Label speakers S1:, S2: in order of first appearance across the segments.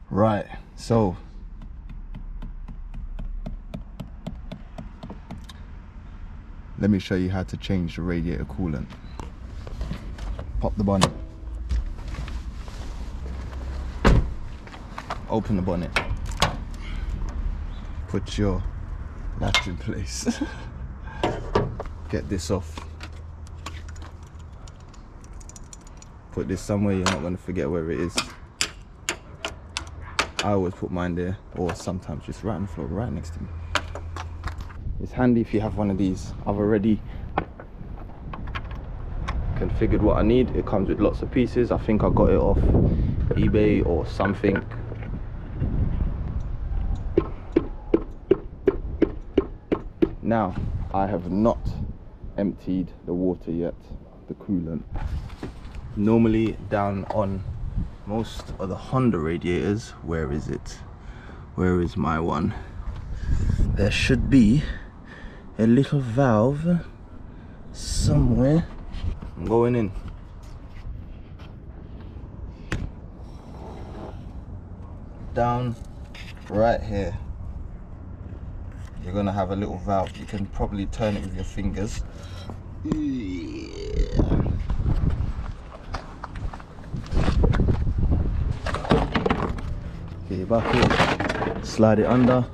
S1: Right, so let me show you how to change the radiator coolant. Pop the bonnet. Open the bonnet. Put your latch in place. Get this off. Put this somewhere you're not going to forget where it is. I always put mine there, or sometimes just right on the floor, right next to me. It's handy if you have one of these. I've already configured what I need. It comes with lots of pieces. I think I got it off eBay or something. Now, I have not emptied the water yet, the coolant. Normally down on most of the Honda radiators, where is it? Where is my one? There should be a little valve somewhere. I'm going in. Down right here. You're gonna have a little valve. You can probably turn it with your fingers. Yeah. Get your bucket, slide it under,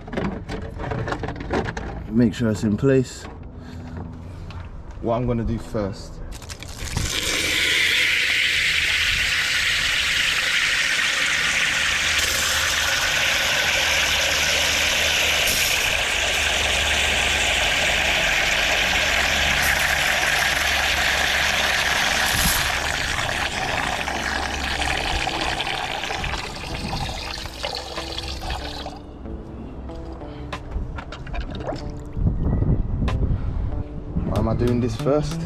S1: make sure it's in place. What I'm gonna do first, why am I doing this first?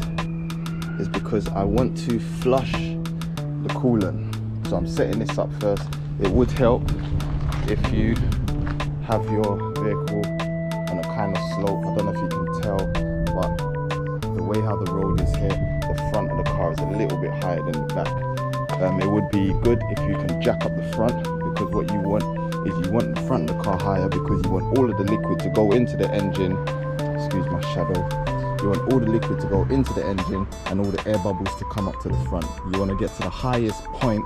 S1: Is because I want to flush the coolant. So I'm setting this up first. It would help if you have your vehicle on a kind of slope. I don't know if you can tell, but the way how the road is here, the front of the car is a little bit higher than the back. It would be good if you can jack up the front, because what you want is you want the front of the car higher, because you want all of the liquid to go into the engine. Excuse my shadow. You want all the liquid to go into the engine and all the air bubbles to come up to the front. You want to get to the highest point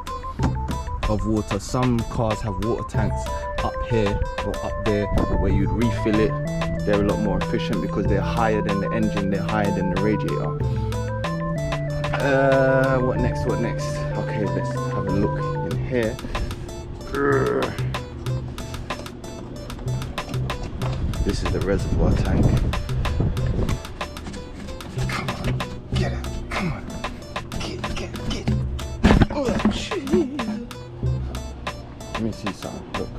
S1: of water. Some cars have water tanks up here or up there where you'd refill it. They're a lot more efficient because they're higher than the engine, they're higher than the radiator. What next? Okay, let's have a look in here. This is the reservoir tank. Come on, get it. Come on. Get. Oh, shit. Let me see something. Look.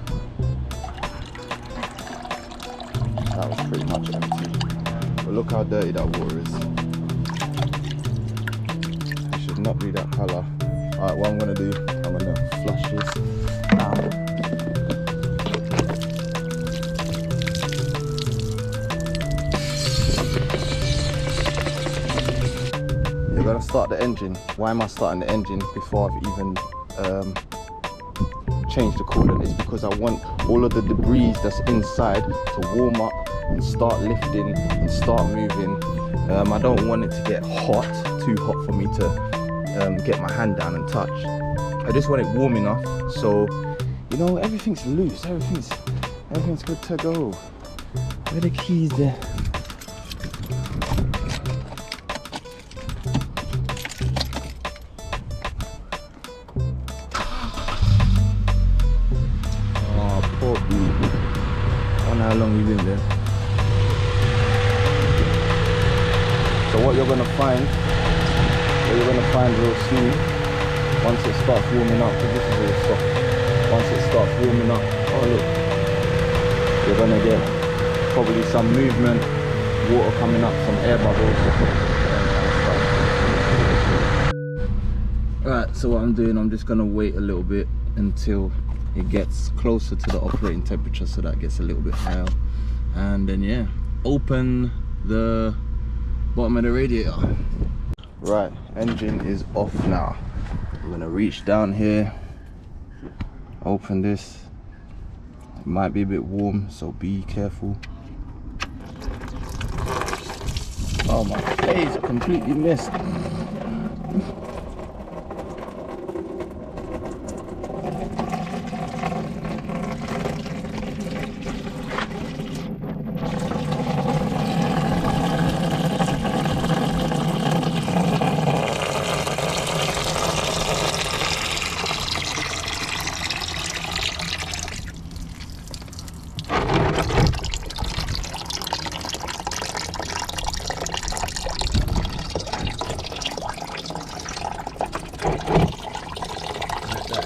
S1: That was pretty much empty. But look how dirty that water is. It should not be that color. Alright, what I'm gonna do, I'm gonna flush this out. You're gonna start the engine. Why am I starting the engine before I've even changed the coolant? It's because I want all of the debris that's inside to warm up and start lifting and start moving. I don't want it to get hot, too hot for me to get my hand down and touch. I just want it warm enough so, you know, everything's loose, everything's good to go. Where are the keys there? Oh, poor bee. I wonder how long you've been there. So what you're gonna find real soon, once it starts warming up, because this is all soft, once it starts warming up, oh look, you're gonna get probably some movement, water coming up, some air bubbles. Alright, so what I'm doing, I'm just gonna wait a little bit until it gets closer to the operating temperature, so that gets a little bit higher, and then yeah, open the bottom of the radiator. Right, engine is off now. I'm gonna reach down here, open this, It might be a bit warm, so be careful. Oh, my face, I completely missed.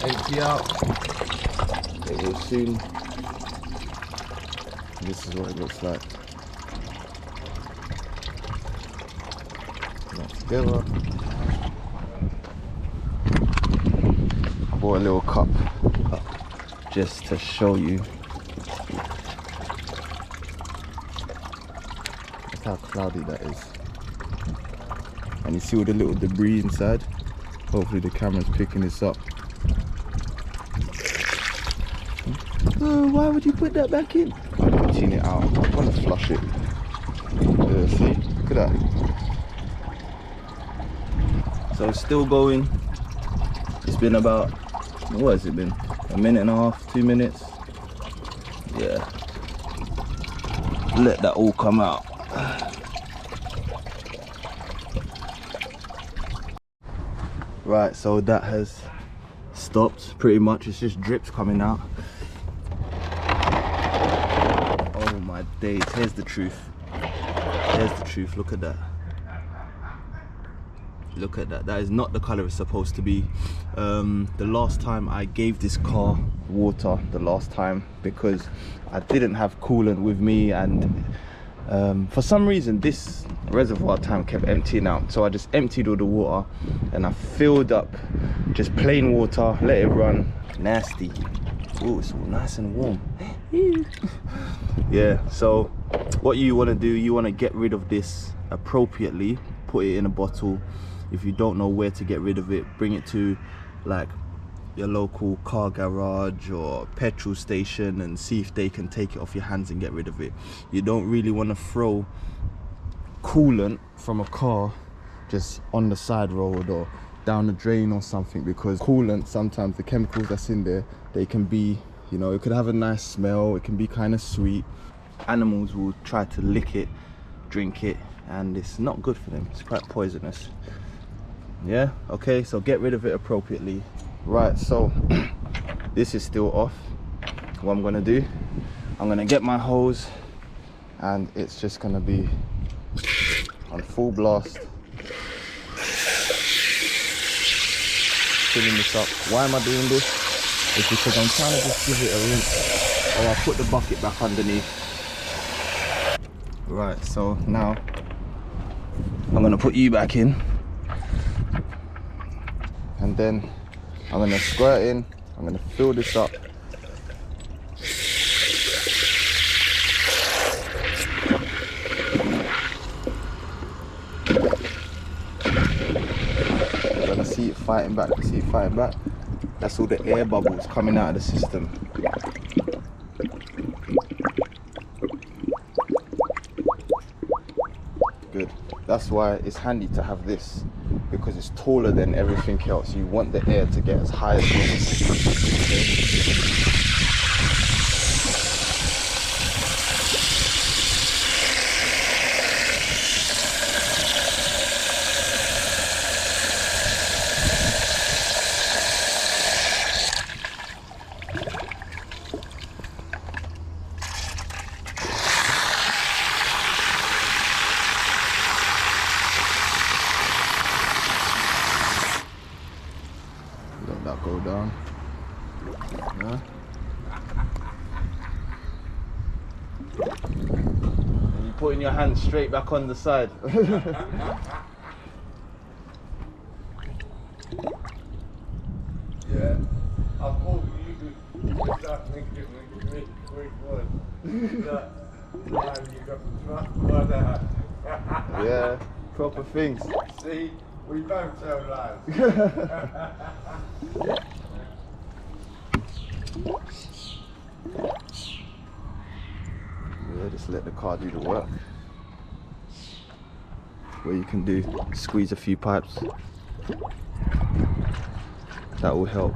S1: Empty out. It will soon. This is what it looks like. Put that together. I bought a little cup just to show you. Look how cloudy that is. And you see all the little debris inside. Hopefully the camera's picking this up. Oh, why would you put that back in? I'm emptying it out. I want to flush it. See, look at that. So it's still going. It's been about, what has it been? A minute and a half, 2 minutes. Yeah. Let that all come out. Right, so that has stopped pretty much. It's just drips coming out. Oh my days, here's the truth. Here's the truth, look at that. Look at that, that is not the color it's supposed to be. The last time I gave this car water, because I didn't have coolant with me, and for some reason this reservoir tank kept emptying out, so I just emptied all the water and I filled up just plain water, let it run. Nasty. Oh, it's all nice and warm. Yeah, so what you want to do, you want to get rid of this appropriately. Put it in a bottle. If you don't know where to get rid of it, bring it to like your local car garage or petrol station and see if they can take it off your hands and get rid of it. You don't really want to throw coolant from a car just on the side road or down the drain or something, because coolant, sometimes the chemicals that's in there, they can be, you know, it could have a nice smell, it can be kind of sweet. Animals will try to lick it, drink it, and it's not good for them. It's quite poisonous. Yeah, okay, so get rid of it appropriately. Right, so this is still off. What I'm gonna do, I'm gonna get my hose and it's just gonna be on full blast, filling this up. Why am I doing this? It's because I'm trying to just give it a rinse, or I'll put the bucket back underneath. Right, so now I'm gonna put you back in, and then I'm gonna squirt in. I'm gonna fill this up. You're gonna see it fighting back. See it fighting back? That's all the air bubbles coming out of the system. Good. That's why it's handy to have this, because it's taller than everything else. You want the air to get as high as possible. Let that go down. Yeah. And you're putting your hand straight back on the side.
S2: Yeah, I thought you could start thinking quick one. That you got the truck for that.
S1: Yeah, proper things.
S2: See, we both tell lies.
S1: just let the car do the work. Where you can do squeeze a few pipes. That will help.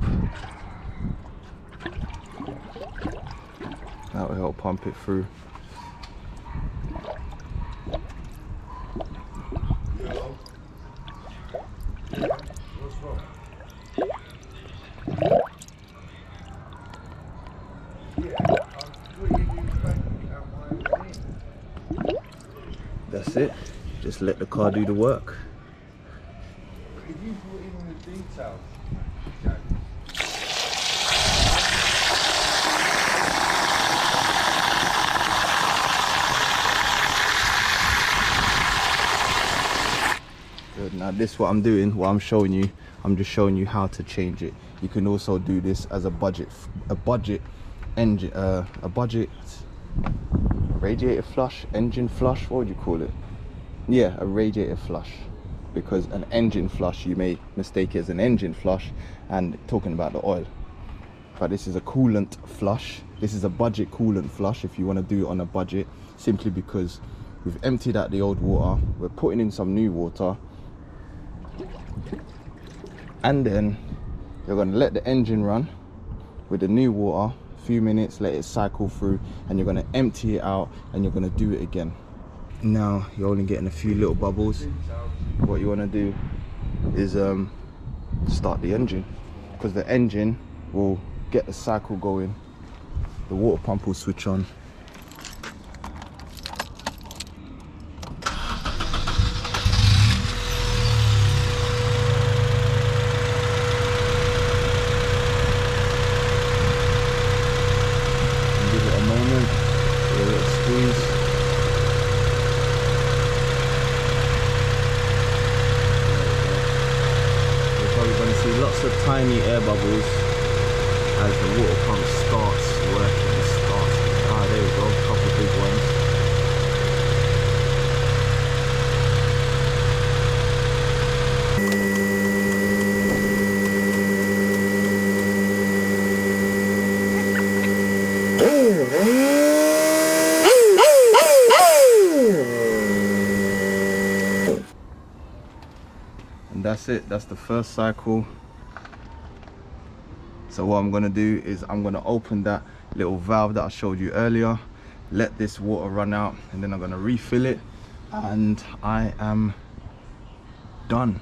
S1: That will help pump it through.
S2: What's wrong?
S1: That's it. Just let the car do the work.
S2: If you put in the details,
S1: Good. Now this what I'm doing, what I'm showing you, I'm just showing you how to change it. You can also do this as a budget engine, a budget radiator flush, engine flush, what would you call it? Yeah, a radiator flush, because an engine flush you may mistake it as an engine flush and talking about the oil, but this is a coolant flush. This is a budget coolant flush if you want to do it on a budget, simply because we've emptied out the old water, we're putting in some new water, and then you're going to let the engine run with the new water a few minutes, let it cycle through, and you're going to empty it out and you're going to do it again. Now you're only getting a few little bubbles. What you want to do is start the engine, because the engine will get the cycle going, the water pump will switch on. Give it a moment, give it a little squeeze. You're going to see lots of tiny air bubbles as the water pump starts working. There we go, a couple of big ones. And that's it, that's the first cycle. So what I'm going to do is I'm going to open that little valve that I showed you earlier, let this water run out, and then I'm going to refill it, and I am done.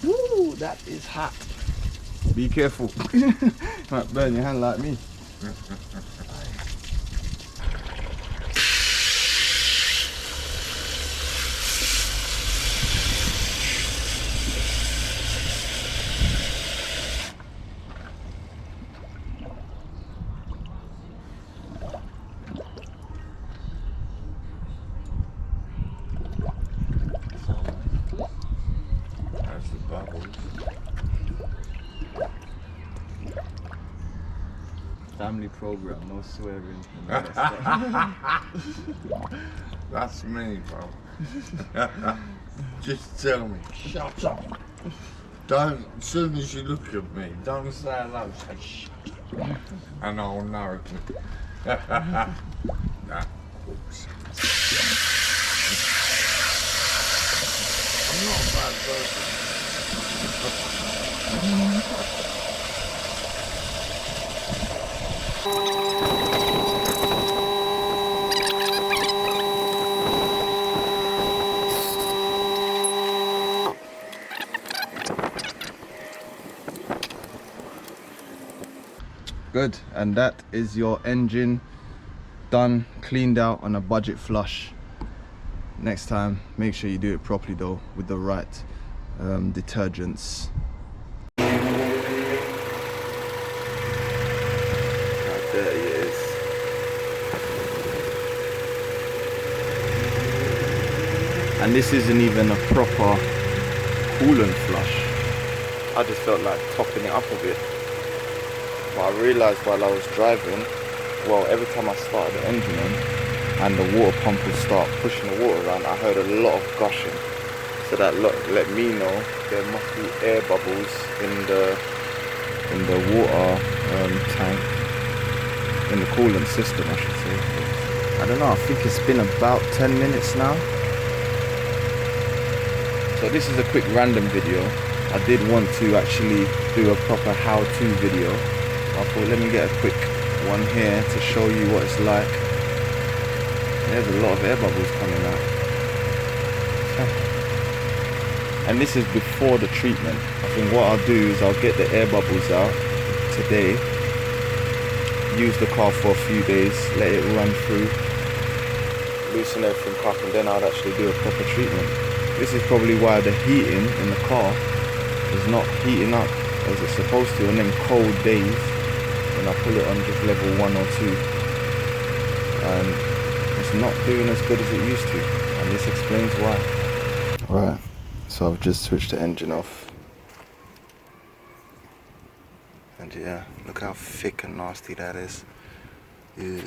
S1: Woo, that is hot. Be careful. Might burn your hand like me.
S2: that's the bubbles.
S1: Family program, no swearing. And all that stuff.
S2: That's me, bro. Just tell me, shut up. Don't, as soon as you look at me, don't say hello, say shut up. And I'll know. Nah, oops. I'm not a bad person.
S1: Good, and that is your engine done, cleaned out on a budget flush. Next time, make sure you do it properly though, with the right detergents. How dirty it is. And this isn't even a proper coolant flush. I just felt like topping it up a bit. But I realised while I was driving, well, every time I started the engine on and the water pump would start pushing the water around, I heard a lot of gushing. So that let me know there must be air bubbles in the water tank. in the coolant system, I should say. I don't know, I think it's been about 10 minutes now. So this is a quick random video. I did want to actually do a proper how-to video. I thought let me get a quick one here to show you what it's like. There's a lot of air bubbles coming out. And this is before the treatment. I think what I'll do is I'll get the air bubbles out today, use the car for a few days, let it run through, loosen everything up, and then I'll actually do a proper treatment. This is probably why the heating in the car is not heating up as it's supposed to on them cold days when I pull it on just level 1 or 2, and it's not doing as good as it used to, and this explains why. Right, so I've just switched the engine off, and yeah, look how thick and nasty that is. Yeah.